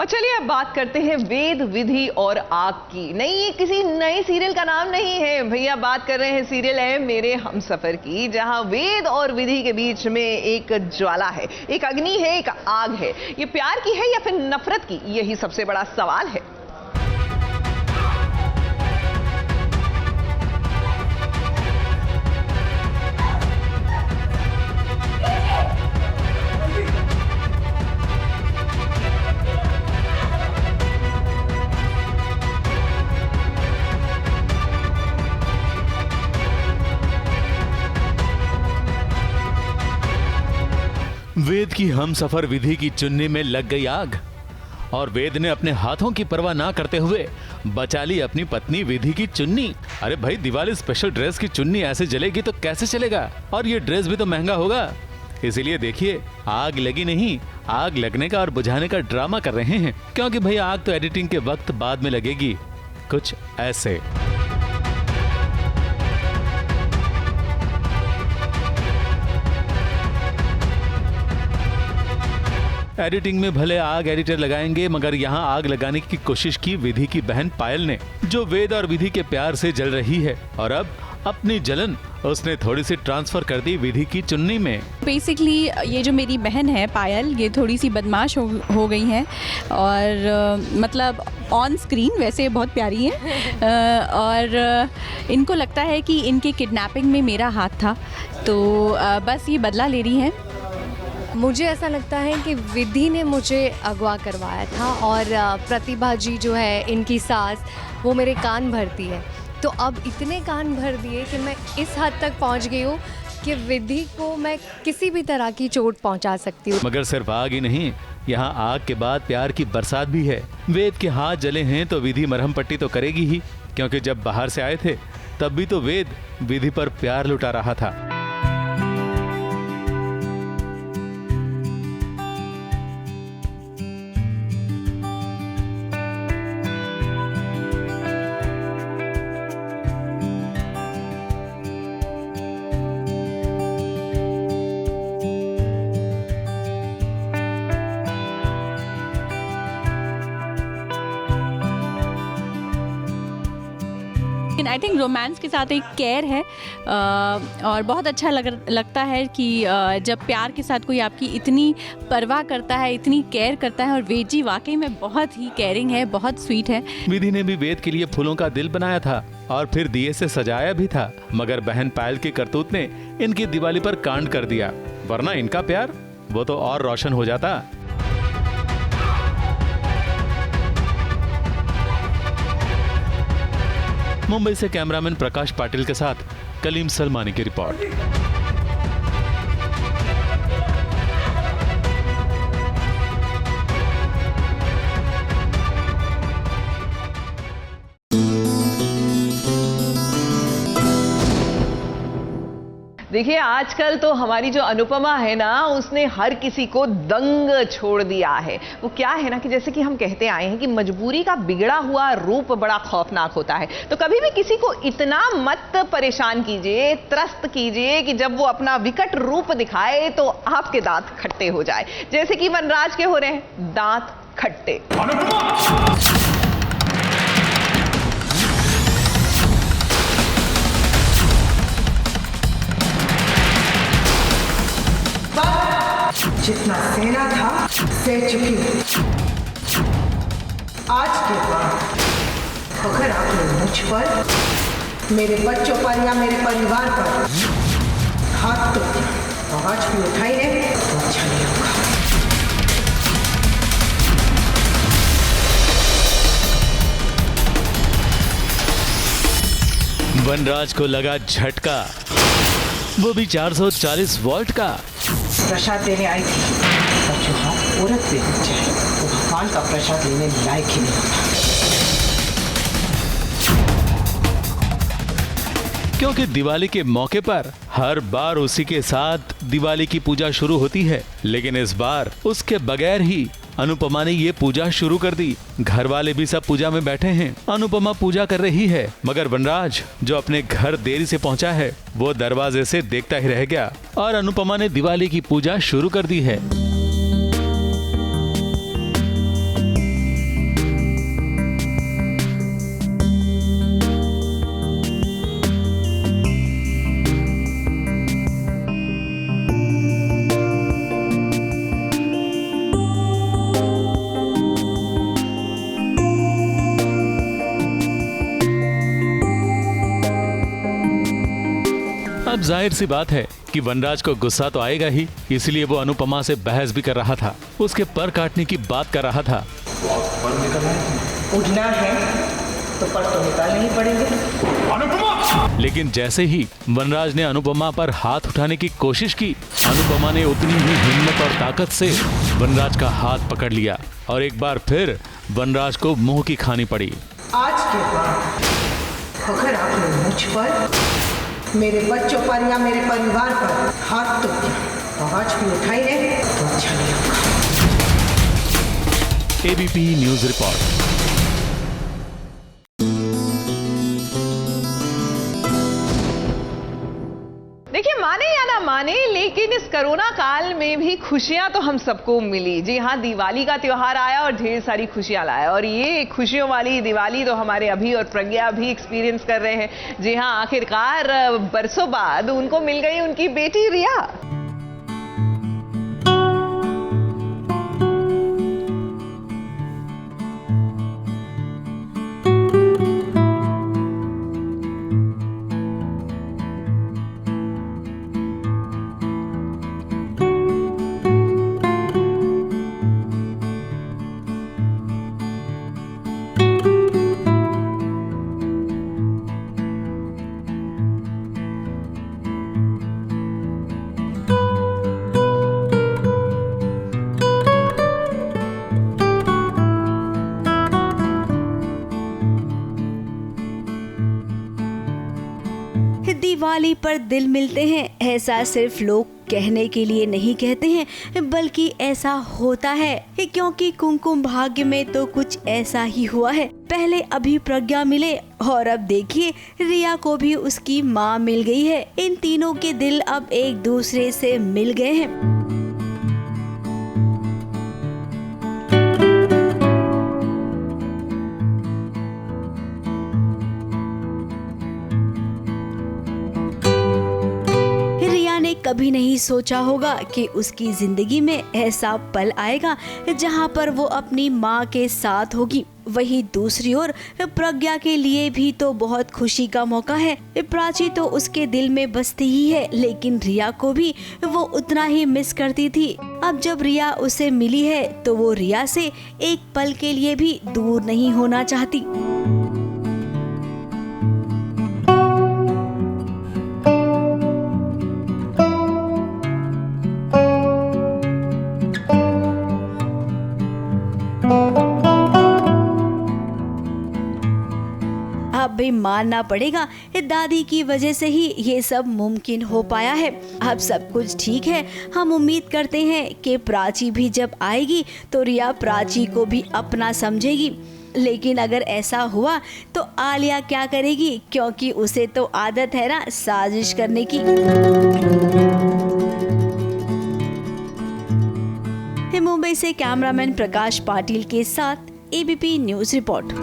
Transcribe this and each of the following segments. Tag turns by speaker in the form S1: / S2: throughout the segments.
S1: चलिए अब बात करते हैं वेद, विधि और आग की। नहीं, ये किसी नए सीरियल का नाम नहीं है भैया, बात कर रहे हैं सीरियल है मेरे हमसफर की, जहां वेद और विधि के बीच में एक ज्वाला है, एक अग्नि है, एक आग है। ये प्यार की है या फिर नफरत की, यही सबसे बड़ा सवाल है।
S2: वेद की हमसफर विधि की चुन्नी में लग गई आग और वेद ने अपने हाथों की परवाह ना करते हुए बचा ली अपनी पत्नी विधि की चुन्नी। अरे भाई, दिवाली स्पेशल ड्रेस की चुन्नी ऐसे जलेगी तो कैसे चलेगा, और ये ड्रेस भी तो महंगा होगा। इसीलिए देखिए, आग लगी नहीं, आग लगने का और बुझाने का ड्रामा कर रहे हैं, क्योंकि भाई आग तो एडिटिंग के वक्त बाद में लगेगी। कुछ ऐसे। एडिटिंग में भले आग एडिटर लगाएंगे, मगर यहाँ आग लगाने की कोशिश की विधि की बहन पायल ने, जो वेद और विधि के प्यार से जल रही है, और अब अपनी जलन उसने थोड़ी सी ट्रांसफर कर दी विधि की चुन्नी में।
S3: बेसिकली ये जो मेरी बहन है पायल, ये थोड़ी सी बदमाश हो गई है, और मतलब ऑन स्क्रीन वैसे बहुत प्यारी है, और इनको लगता है कि इनके किडनैपिंग में मेरा हाथ था, तो बस ये बदला ले रही है।
S4: मुझे ऐसा लगता है कि विधि ने मुझे अगवा करवाया था, और प्रतिभा जी जो है इनकी सास, वो मेरे कान भरती है। तो अब इतने कान भर दिए कि मैं इस हद तक पहुंच गई हूँ कि विधि को मैं किसी भी तरह की चोट पहुंचा सकती हूँ।
S2: मगर सिर्फ आग ही नहीं, यहाँ आग के बाद प्यार की बरसात भी है। वेद के हाथ जले हैं तो विधि मरहम पट्टी तो करेगी ही, क्योंकि जब बाहर से आए थे तब भी तो वेद विधि पर प्यार लुटा रहा था।
S3: आई थिंक रोमांस के साथ एक केयर है, और बहुत अच्छा लगता है कि जब प्यार के साथ कोई आपकी इतनी परवाह करता है, इतनी केयर करता है। और वेद जी वाकई में बहुत ही केयरिंग है, बहुत स्वीट है।
S2: विधि ने भी वेद के लिए फूलों का दिल बनाया था और फिर दिए से सजाया भी था, मगर बहन पायल की करतूत ने इनकी दिवाली पर कांड कर दिया, वरना इनका प्यार वो तो और रोशन हो जाता। मुंबई से कैमरामैन प्रकाश पाटिल के साथ कलीम सलमानी की रिपोर्ट।
S1: देखिए, आजकल तो हमारी जो अनुपमा है ना, उसने हर किसी को दंग छोड़ दिया है। वो क्या है ना कि जैसे कि हम कहते आए हैं कि मजबूरी का बिगड़ा हुआ रूप बड़ा खौफनाक होता है। तो कभी भी किसी को इतना मत परेशान कीजिए, त्रस्त कीजिए कि जब वो अपना विकट रूप दिखाए तो आपके दांत खट्टे हो जाए, जैसे कि वनराज के हो रहे हैं दांत खट्टे।
S5: जितना सेना था सह चुकी हूँ। आज के बाद अगर आपने मुझ पर, मेरे बच्चों पर या मेरे परिवार पर हाथ तो आवाज भी उठाई है तो अच्छा नहीं होगा।
S2: वनराज को लगा झटका, वो भी 440 वोल्ट का।
S5: प्रसाद देने आई थी, और जो हाथ औरत पे लग जाए वो भगवान का प्रसाद लेने लायक ही नहीं होता।
S2: क्योंकि दिवाली के मौके पर हर बार उसी के साथ दिवाली की पूजा शुरू होती है, लेकिन इस बार उसके बगैर ही अनुपमा ने ये पूजा शुरू कर दी। घर वाले भी सब पूजा में बैठे हैं, अनुपमा पूजा कर रही है, मगर वनराज जो अपने घर देरी से पहुंचा है, वो दरवाजे से देखता ही रह गया और अनुपमा ने दिवाली की पूजा शुरू कर दी है। अब जाहिर सी बात है कि वनराज को गुस्सा तो आएगा ही, इसलिए वो अनुपमा से बहस भी कर रहा था, उसके पर काटने की बात कर रहा था।
S5: उठना है तो पर तो निकालने ही पड़ेंगे।
S2: अनुपमा! लेकिन जैसे ही वनराज ने अनुपमा पर हाथ उठाने की कोशिश की, अनुपमा ने उतनी ही हिम्मत और ताकत से वनराज का हाथ पकड़ लिया और एक बार फिर वनराज को मुंह की खानी पड़ी।
S5: आज के बाद अगर आपने मुझ पर, मेरे बच्चों पर या मेरे परिवार पर हाथ तो आवाज भी उठाई है तो अच्छा नहीं होगा।
S2: ABP news report.
S1: देखिए, माने या ना माने, लेकिन इस कोरोना काल में भी खुशियां तो हम सबको मिली। जी हाँ, दिवाली का त्योहार आया और ढेर सारी खुशियां लाया, और ये खुशियों वाली दिवाली तो हमारे अभी और प्रज्ञा भी एक्सपीरियंस कर रहे हैं। जी हाँ, आखिरकार बरसों बाद उनको मिल गई उनकी बेटी रिया।
S6: दिवाली पर दिल मिलते हैं, ऐसा सिर्फ लोग कहने के लिए नहीं कहते हैं, बल्कि ऐसा होता है, क्योंकि कुमकुम भाग्य में तो कुछ ऐसा ही हुआ है। पहले अभी प्रज्ञा मिले और अब देखिए रिया को भी उसकी माँ मिल गई है। इन तीनों के दिल अब एक दूसरे से मिल गए हैं। कभी नहीं सोचा होगा कि उसकी जिंदगी में ऐसा पल आएगा जहां पर वो अपनी माँ के साथ होगी। वहीं दूसरी ओर प्रज्ञा के लिए भी तो बहुत खुशी का मौका है। प्राची तो उसके दिल में बसती ही है, लेकिन रिया को भी वो उतना ही मिस करती थी। अब जब रिया उसे मिली है तो वो रिया से एक पल के लिए भी दूर नहीं होना चाहती। अब भी मानना पड़ेगा, दादी की वजह से ही ये सब मुमकिन हो पाया है। अब सब कुछ ठीक है। हम उम्मीद करते हैं कि प्राची भी जब आएगी तो रिया प्राची को भी अपना समझेगी। लेकिन अगर ऐसा हुआ तो आलिया क्या करेगी, क्योंकि उसे तो आदत है ना साजिश करने की। मुंबई से कैमरामैन प्रकाश पाटिल के साथ एबीपी न्यूज रिपोर्ट।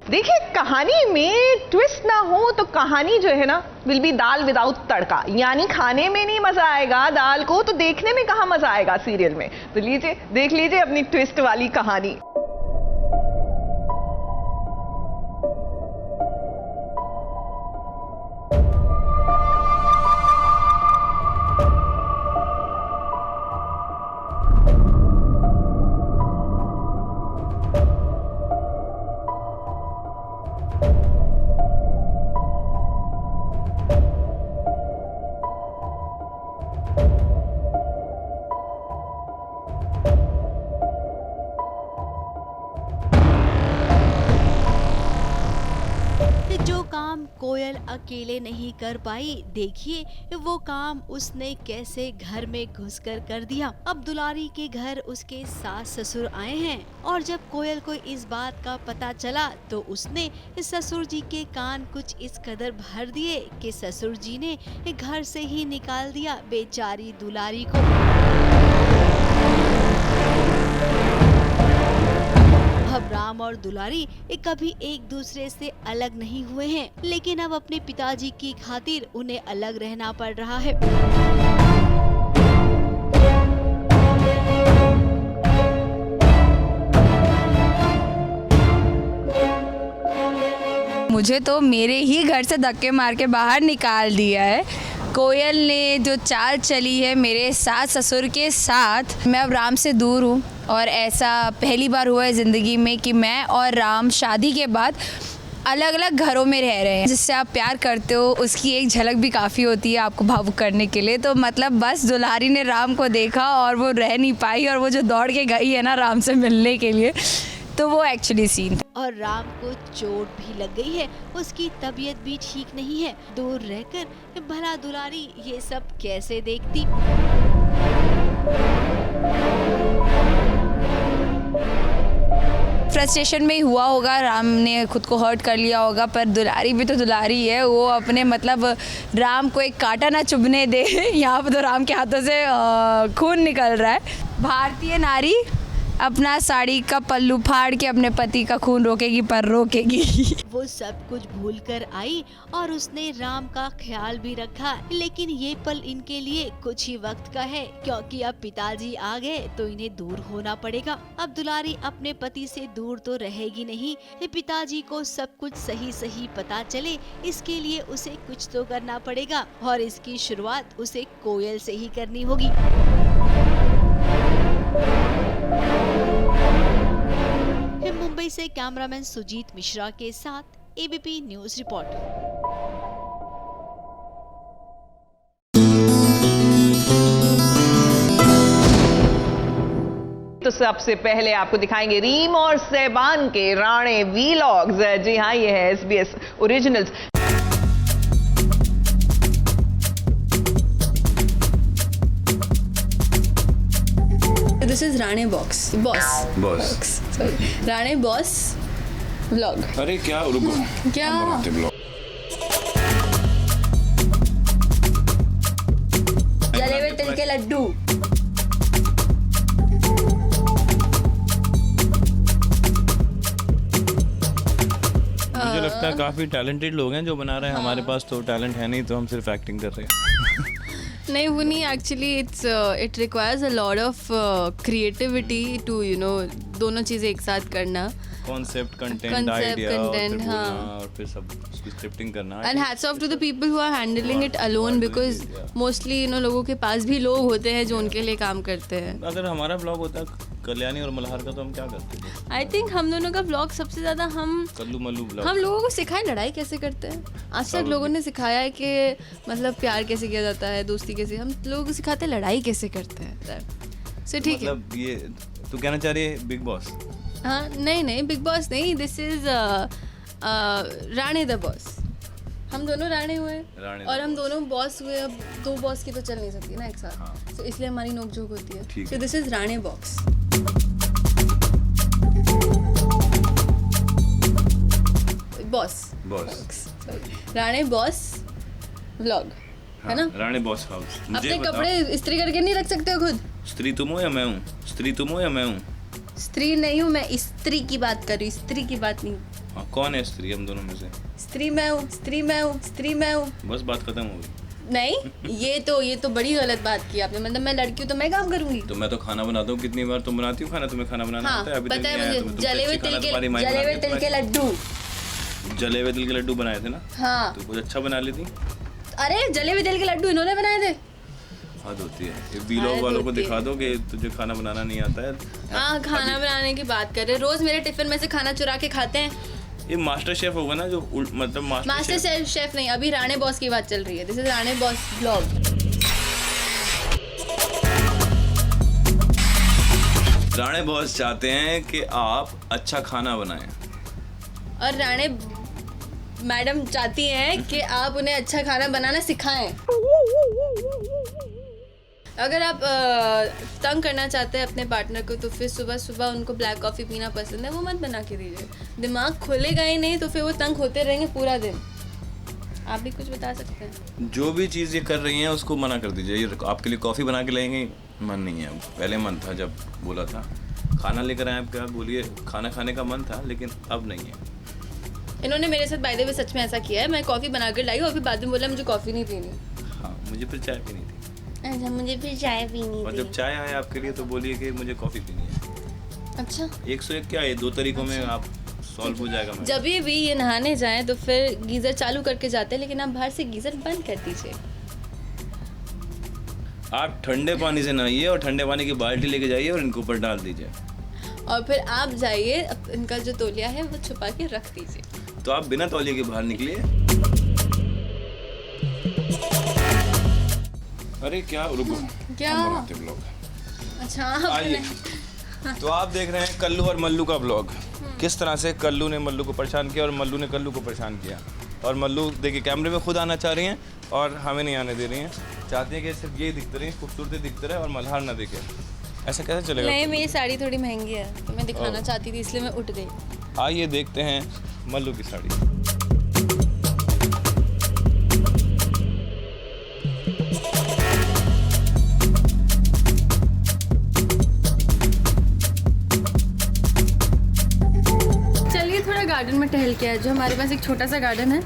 S1: देखिए, कहानी में ट्विस्ट ना हो तो कहानी जो है ना विल बी दाल विदाउट तड़का, यानी खाने में नहीं मजा आएगा दाल को, तो देखने में कहाँ मजा आएगा सीरियल में। तो लीजिए देख लीजिए अपनी ट्विस्ट वाली कहानी।
S6: जो काम कोयल अकेले नहीं कर पाई, देखिए वो काम उसने कैसे घर में घुसकर कर दिया। अब दुलारी के घर उसके सास ससुर आए हैं और जब कोयल को इस बात का पता चला तो उसने ससुर जी के कान कुछ इस कदर भर दिए कि ससुर जी ने घर से ही निकाल दिया बेचारी दुलारी को। अब राम और दुलारी कभी एक दूसरे से अलग नहीं हुए हैं, लेकिन अब अपने पिताजी की खातिर उन्हें अलग रहना पड़ रहा है।
S7: मुझे तो मेरे ही घर से धक्के मार के बाहर निकाल दिया है। कोयल ने जो चाल चली है मेरे सास ससुर के साथ, मैं अब राम से दूर हूँ और ऐसा पहली बार हुआ है ज़िंदगी में कि मैं और राम शादी के बाद अलग अलग घरों में रह रहे हैं। जिससे आप प्यार करते हो उसकी एक झलक भी काफ़ी होती है आपको भावुक करने के लिए। तो मतलब बस दुल्हारी ने राम को देखा और वो रह नहीं पाई और वो जो दौड़ के गई है ना राम से मिलने के लिए, तो वो एक्चुअली सीन था।
S6: और राम को चोट भी लग गई है, उसकी तबीयत भी ठीक नहीं है। दूर रहकर भला दुलारी ये सब कैसे देखती।
S7: फ्रस्ट्रेशन में ही हुआ होगा, राम ने खुद को हर्ट कर लिया होगा, पर दुलारी भी तो दुलारी है। वो अपने मतलब राम को एक कांटा ना चुभने दे। यहाँ पर तो राम के हाथों से खून निकल रहा है। भारतीय नारी अपना साड़ी का पल्लू फाड़ के अपने पति का खून रोकेगी, पर रोकेगी।
S6: वो सब कुछ भूल कर आई और उसने राम का ख्याल भी रखा। लेकिन ये पल इनके लिए कुछ ही वक्त का है, क्योंकि अब पिताजी आ गए तो इन्हें दूर होना पड़ेगा। अब दुलारी अपने पति से दूर तो रहेगी नहीं। पिताजी को सब कुछ सही सही पता चले, इसके लिए उसे कुछ तो करना पड़ेगा और इसकी शुरुआत उसे कोयल से ही करनी होगी। मुंबई से कैमरामैन सुजीत मिश्रा के साथ एबीपी न्यूज रिपोर्ट।
S1: तो सबसे पहले आपको दिखाएंगे रीम और सहबान के राणे वीलॉग्स। जी हाँ, ये है SBS originals.
S3: This is Rane boss Rane boss vlog.
S8: अरे क्या रुको,
S3: क्या जले हुए तिल के लड्डू।
S8: मुझे लगता है काफी टैलेंटेड लोग हैं जो बना रहे हैं। हमारे पास तो टैलेंट है नहीं, तो हम सिर्फ एक्टिंग कर रहे हैं।
S3: नहीं वो नहीं, actually it requires a lot of creativity to दोनों चीज़ें एक साथ करना।
S8: कॉन्सेप्ट, कंटेंट, आइडिया
S3: हाँ,
S8: और फिर सब उसकी स्क्रिप्टिंग करना।
S3: And hats off to the people who are handling it alone, because mostly लोगों के पास भी लोग होते हैं जो उनके लिए काम करते हैं।
S8: अगर हमारा ब्लॉग होता कल्याणी और मल्हार का, तो हम क्या करते थे?
S3: आई थिंक हम दोनों का ब्लॉग सबसे ज़्यादा हम
S8: कल्लू मल्लू ब्लॉग, हम
S3: लोगों को सिखाए लड़ाई कैसे करते हैं। आज तक लोगों ने सिखाया है कि मतलब प्यार कैसे किया जाता है, दोस्ती कैसे। हम लोगों को सिखाते हैं लड़ाई कैसे करते हैं। सो ठीक है,
S8: मतलब ये तू कहना चाह रही है बिग बॉस?
S3: हाँ नहीं बिग बॉस नहीं, this is Rane the boss. हम दोनों राणे हुए और हम दोनों बॉस हुए। अब दो बॉस की तो चल नहीं सकती ना एक साथ।
S8: हाँ।
S3: तो इसलिए हमारी नोकझोंक होती है।
S8: So
S3: this is Rane box. Boss Rane boss vlog है ना?
S8: Rane boss house.
S3: अपने कपड़े इस्त्री करके नहीं रख सकते हो खुद?
S8: स्त्री तुम हो या मैं हूँ? स्त्री तुम हो या मैं हूँ?
S3: स्त्री नहीं हूँ मैं, स्त्री की बात कर रही हूँ, स्त्री की बात नहीं।
S8: हाँ, कौन है स्त्री हम दोनों में से?
S3: स्त्री मैं हूँ, स्त्री मैं हूँ, स्त्री मैं हूँ।
S8: बस बात खत्म हो गई।
S3: नहीं, ये तो बड़ी गलत बात की आपने। मतलब मैं लड़की हूँ तो मैं काम करूंगी।
S8: तो मैं तो खाना बनाता हूँ। कितनी बार तुम बनाती हो खाना? तुम्हें खाना बनाना आता है? अभी
S3: पता है मुझे।
S8: तो
S3: जले हुए तिल के लड्डू।
S8: जले हुए तिल के लड्डू बनाए थे ना?
S3: हाँ।
S8: तो कुछ अच्छा बना लेती।
S3: अरे जले हुए तिल के लड्डू इन्होंने बनाए थे।
S8: हद होती है। ये वीलॉग वालों को दिखा दो कि तुझे खाना बनाना नहीं आता है।
S3: हाँ, खाना बनाने की बात कर रहे। रोज मेरे टिफिन में से खाना चुरा के खाते हैं।
S8: ये मास्टर शेफ होगा ना, जो मतलब
S3: मास्टर शेफ नहीं, अभी राणे बॉस की बात चल रही है। This is Rane boss blog.
S8: Rane boss चाहते हैं कि आप अच्छा खाना बनाएं
S3: और राणे मैडम चाहती हैं कि आप उन्हें अच्छा खाना बनाना सिखाएं। अगर आप तंग करना चाहते हैं अपने पार्टनर को, तो फिर सुबह सुबह उनको ब्लैक कॉफ़ी पीना पसंद है, वो मत बना के दीजिए। दिमाग खुलेगा ही नहीं तो फिर वो तंग होते रहेंगे पूरा दिन। आप भी कुछ बता सकते हैं?
S8: जो भी चीज़ ये कर रही हैं उसको मना कर दीजिए। ये आपके लिए कॉफ़ी बना के लाएंगे, मन नहीं है। पहले मन था जब बोला था खाना लेकर आए, आप क्या बोलिए, खाना खाने का मन था, लेकिन अब नहीं है।
S3: इन्होंने मेरे साथ बाय द वे सच में ऐसा किया है। मैं कॉफ़ी बना कर लाई और फिर बाद में बोला मुझे कॉफ़ी नहीं पीनी।
S8: हाँ, मुझे फिर चाय पीनी थी।
S3: अच्छा, मुझे फिर चाय पीनी
S8: और
S3: थी।
S8: जब चाय आए आपके लिए तो बोलिए कि मुझे कॉफ़ी पीनी है।
S3: अच्छा,
S8: 101 क्या है, 2 तरीकों में आप सॉल्व हो जाएगा।
S9: जब भी ये नहाने जाएं तो फिर गीज़र चालू करके जाते हैं, लेकिन आप बाहर से गीज़र बंद कर दीजिए।
S8: आप ठंडे पानी से नहाइए और ठंडे पानी की बाल्टी लेके जाइए और इनके ऊपर डाल दीजिए,
S9: और फिर आप जाइए इनका जो तौलिया है वो छुपा के रख दीजिए।
S8: तो आप बिना तौलिए के बाहर निकलिए। अरे क्या, रुको,
S9: क्या?
S8: हम बनाते ब्लॉग।
S9: अच्छा,
S8: आइए। तो आप देख रहे हैं कल्लू और मल्लू का ब्लॉग। किस तरह से कल्लू ने मल्लू को परेशान किया और मल्लू ने कल्लू को परेशान किया। और मल्लू देखिए कैमरे में खुद आना चाह रही हैं और हमें नहीं आने दे रही हैं। चाहती हैं कि सिर्फ ये दिखते रहे, खूबसूरती दिखते रहे और मल्हार ना दिखे। ऐसा कैसे चलेगा?
S9: नहीं, मेरी साड़ी थोड़ी महंगी है तो मैं दिखाना चाहती थी, इसलिए मैं उठ गई।
S8: आइए देखते हैं मल्लू की साड़ी।
S9: चलिए थोड़ा गार्डन में टहल के आए, जो हमारे पास एक छोटा सा गार्डन है।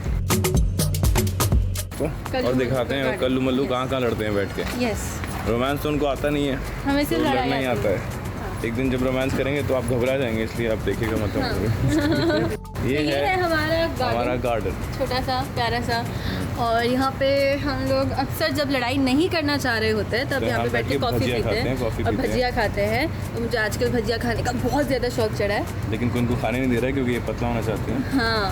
S8: और दिखाते हैं कल्लू मल्लू कहाँ लड़ते हैं बैठ के।
S9: यस,
S8: रोमांस तो उनको आता नहीं है,
S9: हमें सिर्फ
S8: तो
S9: लड़ाई
S8: लड़ना ही आता है। एक दिन जब रोमांस करेंगे तो आप घबरा जाएंगे, इसलिए आप देखिएगा मतलब। ये है हमारा गार्डन,
S9: छोटा सा प्यारा सा। और यहाँ पे हम लोग अक्सर जब लड़ाई नहीं करना चाह रहे होते हैं तब
S8: तो
S9: यहाँ पे बैठ के कॉफ़ी पीते हैं और भजिया खाते हैं। तो मुझे आजकल भजिया खाने का बहुत ज़्यादा शौक चढ़ा है,
S8: लेकिन कोई इनको खाने नहीं दे रहा है क्योंकि ये पतला होना चाहते हैं।
S9: हाँ,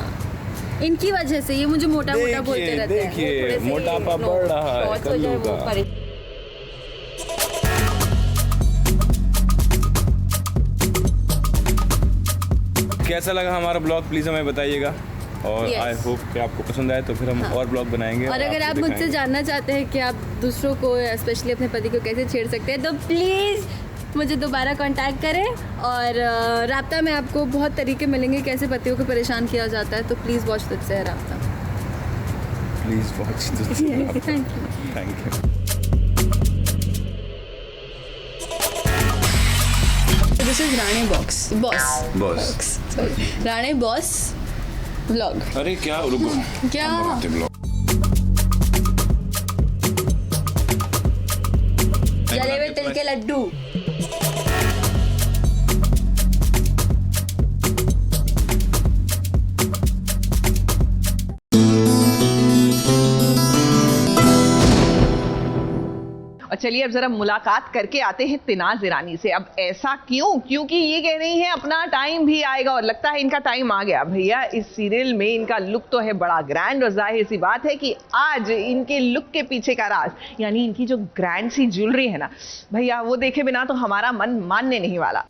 S9: इनकी वजह से ये मुझे मोटा मोटा बोलते रहते हैं।
S8: देखिए मोटापा बढ़ रहा है कल्लू का। कैसा लगा हमारा ब्लॉग प्लीज़ हमें बताइएगा, और आई होप कि आपको पसंद आए तो फिर हम और ब्लॉग बनाएंगे।
S9: और अगर आप मुझसे जानना चाहते हैं कि आप दूसरों को स्पेशली अपने पति को कैसे छेड़ सकते हैं तो प्लीज़ मुझे दोबारा कांटेक्ट करें। और राब्ता में आपको बहुत तरीके मिलेंगे कैसे पतियों को परेशान किया जाता है, तो प्लीज़ वॉच तुझसे है राब्ता।
S8: प्लीज़ वॉच तुझसे है राब्ता। Thank you.
S9: This is Rane boss Rane boss vlog.
S8: अरे क्या, रुको,
S9: क्या
S8: बनाते ब्लॉग।
S9: जले हुए तिल के लड्डू।
S1: और चलिए अब जरा मुलाकात करके आते हैं तिनाज़ ईरानी से। अब ऐसा क्यों? क्योंकि ये कह रही हैं अपना टाइम भी आएगा, और लगता है इनका टाइम आ गया। भैया इस सीरियल में इनका लुक तो है बड़ा ग्रैंड, और जाहिर सी बात है कि आज इनके लुक के पीछे का राज, यानी इनकी जो ग्रैंड सी ज्वेलरी है ना भैया, वो देखे बिना तो हमारा मन मानने नहीं वाला।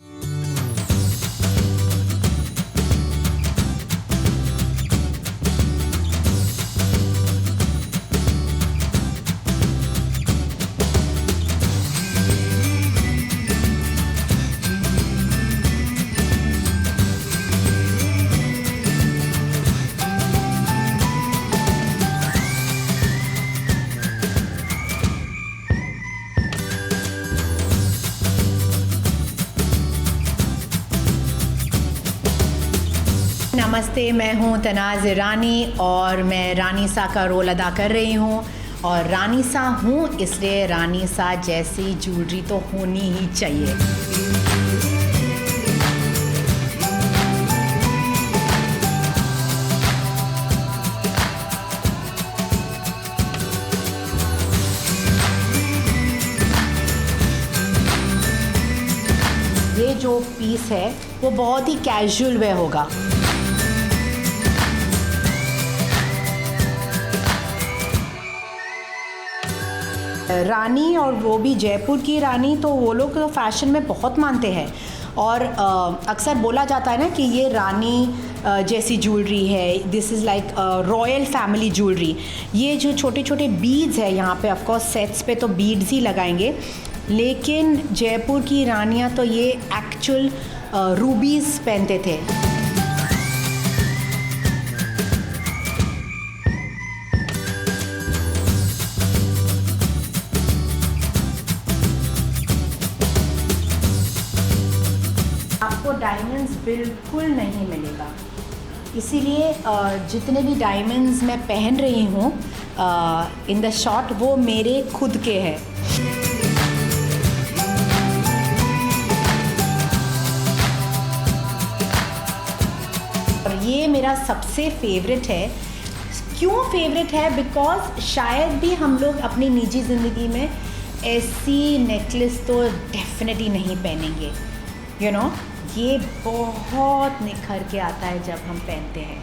S10: नमस्ते, मैं हूँ तिनाज़ ईरानी और मैं रानी सा का रोल अदा कर रही हूँ। और रानी सा हूँ इसलिए रानी सा जैसी ज्वेलरी तो होनी ही चाहिए। ये जो पीस है वो बहुत ही कैजुअल वे होगा। रानी, और वो भी जयपुर की रानी, तो वो लोग फैशन में बहुत मानते हैं। और अक्सर बोला जाता है ना कि ये रानी जैसी ज्वेलरी है, this is like royal family jewellery. ये जो छोटे छोटे बीड्स है यहाँ पे, ऑफ कोर्स सेट्स पे तो बीड्स ही लगाएंगे, लेकिन जयपुर की रानियाँ तो ये एक्चुअल रूबीज़ पहनते थे। आपको डायमंड्स बिल्कुल नहीं मिलेगा, इसीलिए जितने भी डायमंड्स मैं पहन रही हूँ इन द शॉट, वो मेरे खुद के हैं। मेरा सबसे फेवरेट है। क्यों फेवरेट है? बिकॉज शायद भी हम लोग अपनी निजी ज़िंदगी में ऐसी नेकलेस तो डेफिनेटली नहीं पहनेंगे। यू नो, ये बहुत निखर के आता है जब हम पहनते हैं।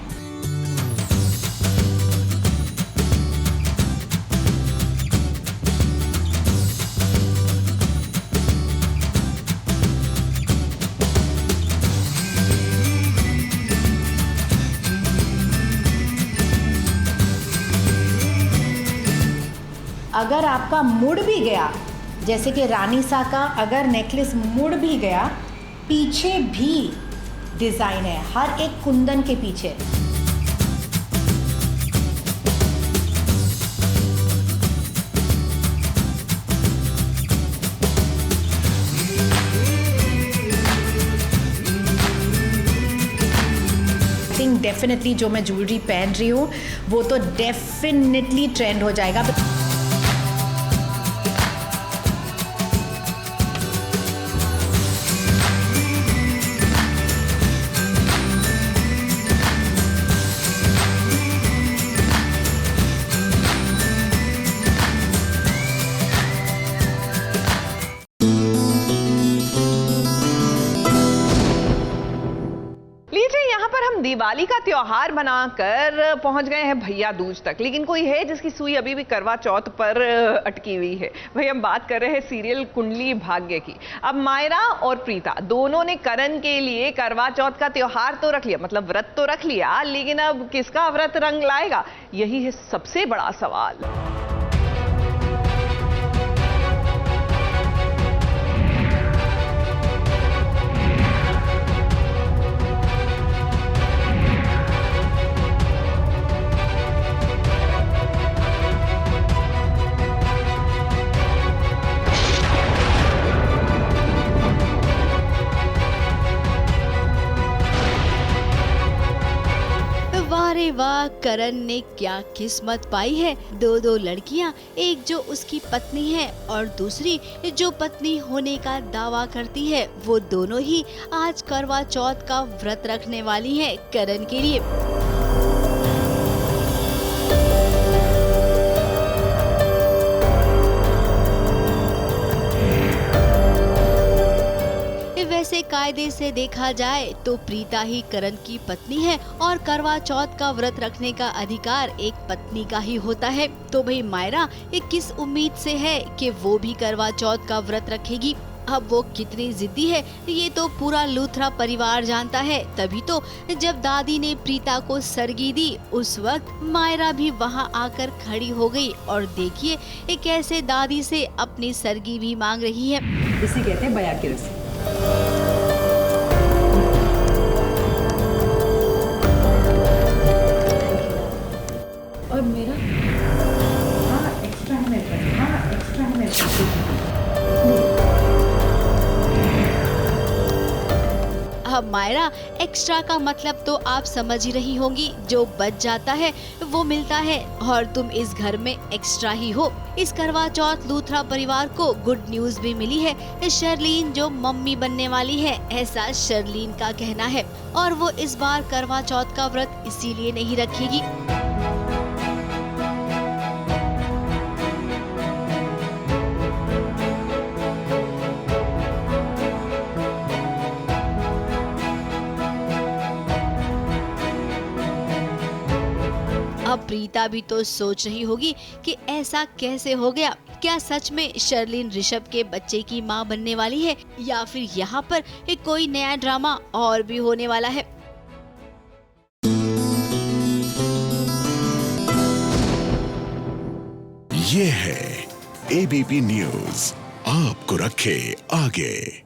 S10: अगर आपका मुड़ भी गया, जैसे कि रानी सा का अगर नेकलेस मुड़ भी गया, पीछे भी डिज़ाइन है, हर एक कुंदन के पीछे। डेफिनेटली जो मैं ज्वेलरी पहन रही हूँ वो तो डेफिनेटली ट्रेंड हो जाएगा।
S1: दिवाली का त्योहार बनाकर पहुंच गए हैं भैया दूज तक, लेकिन कोई है जिसकी सुई अभी भी करवा चौथ पर अटकी हुई है। वही हम बात कर रहे हैं सीरियल कुंडली भाग्य की। अब मायरा और प्रीता दोनों ने करण के लिए करवा चौथ का त्योहार तो रख लिया, मतलब व्रत तो रख लिया, लेकिन अब किसका व्रत रंग लाएगा, यही है सबसे बड़ा सवाल।
S6: अरे वाह, करण ने क्या किस्मत पाई है। दो लड़कियां, एक जो उसकी पत्नी है और दूसरी जो पत्नी होने का दावा करती है, वो दोनों ही आज करवा चौथ का व्रत रखने वाली हैं करण के लिए। वैसे कायदे से देखा जाए तो प्रीता ही करण की पत्नी है और करवा चौथ का व्रत रखने का अधिकार एक पत्नी का ही होता है। तो भाई मायरा किस उम्मीद से है कि वो भी करवा चौथ का व्रत रखेगी। अब वो कितनी जिद्दी है ये तो पूरा लूथरा परिवार जानता है। तभी तो जब दादी ने प्रीता को सरगी दी, उस वक्त मायरा भी वहां आकर खड़ी हो गई और देखिए कैसे दादी से अपनी सरगी भी मांग रही है।
S10: इसे कहते हैं बया की रस्म। और मेरा एक्स्ट्रा है मेरे पास, एक्स्ट्रा है मेरे पास।
S6: अब मायरा, एक्स्ट्रा का मतलब तो आप समझ ही रही होंगी, जो बच जाता है वो मिलता है और तुम इस घर में एक्स्ट्रा ही हो। इस करवा चौथ लूथरा परिवार को गुड न्यूज भी मिली है। शर्लीन जो मम्मी बनने वाली है, ऐसा शर्लीन का कहना है, और वो इस बार करवा चौथ का व्रत इसीलिए नहीं रखेगी। अब प्रीता भी तो सोच रही होगी कि ऐसा कैसे हो गया। क्या सच में शर्लीन ऋषभ के बच्चे की मां बनने वाली है, या फिर यहाँ पर कोई नया ड्रामा और भी होने वाला है।
S11: ये है एबीपी न्यूज़, आपको रखे आगे।